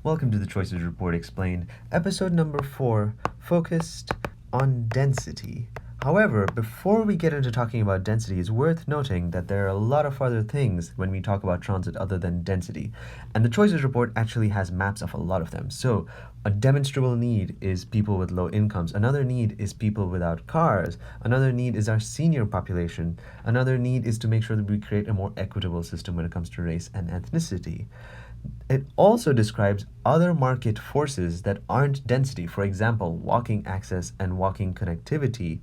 Welcome to the Choices Report Explained, episode number 4, focused on density. However, before we get into talking about density, it's worth noting that there are a lot of other things when we talk about transit other than density. And the Choices Report actually has maps of a lot of them. So, a demonstrable need is people with low incomes. Another need is people without cars. Another need is our senior population. Another need is to make sure that we create a more equitable system when it comes to race and ethnicity. It also describes other market forces that aren't density, for example, walking access and walking connectivity.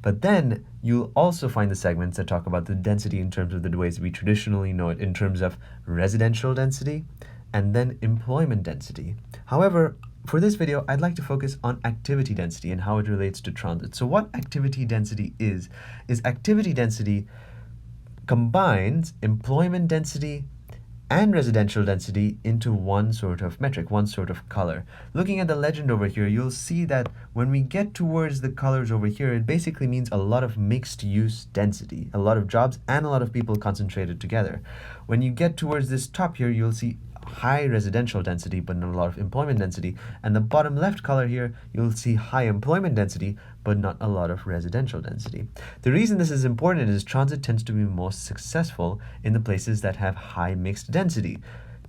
But then you'll also find the segments that talk about the density in terms of the ways we traditionally know it, in terms of residential density and then employment density. However, for this video, I'd like to focus on activity density and how it relates to transit. So what activity density is activity density combines employment density and residential density into one sort of metric, one sort of color. Looking at the legend over here, you'll see that when we get towards the colors over here, it basically means a lot of mixed use density, a lot of jobs and a lot of people concentrated together. When you get towards this top here, you'll see high residential density but not a lot of employment density, and the bottom left color here you'll see high employment density but not a lot of residential density. The reason this is important is transit tends to be most successful in the places that have high mixed density.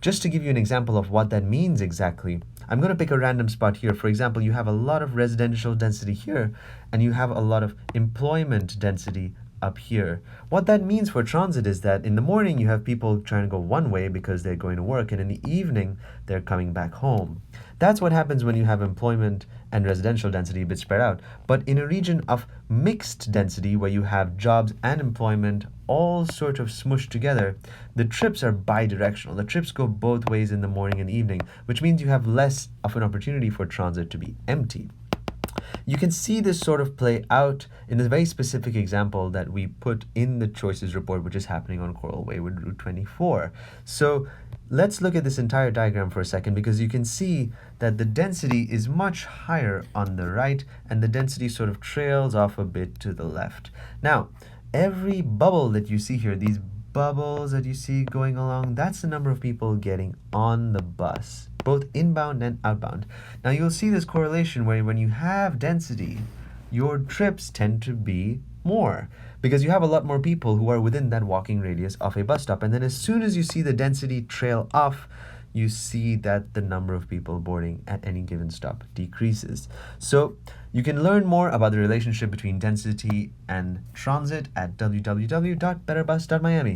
Just to give you an example of what that means exactly, I'm going to pick a random spot here. For example, you have a lot of residential density here and you have a lot of employment density up here. What that means for transit is that in the morning you have people trying to go one way because they're going to work, and in the evening they're coming back home. That's what happens when you have employment and residential density a bit spread out. But in a region of mixed density where you have jobs and employment all sort of smushed together, the trips are bidirectional. The trips go both ways in the morning and evening, which means you have less of an opportunity for transit to be empty. You can see this sort of play out in a very specific example that we put in the Choices Report, which is happening on Coral Way with Route 24. So let's look at this entire diagram for a second, because you can see that the density is much higher on the right and the density sort of trails off a bit to the left. Now, every bubble that you see here, these bubbles that you see going along, that's the number of people getting on the bus, both inbound and outbound. Now you'll see this correlation where when you have density, your trips tend to be more because you have a lot more people who are within that walking radius of a bus stop. And then as soon as you see the density trail off, you see that the number of people boarding at any given stop decreases. So you can learn more about the relationship between density and transit at www.betterbus.miami.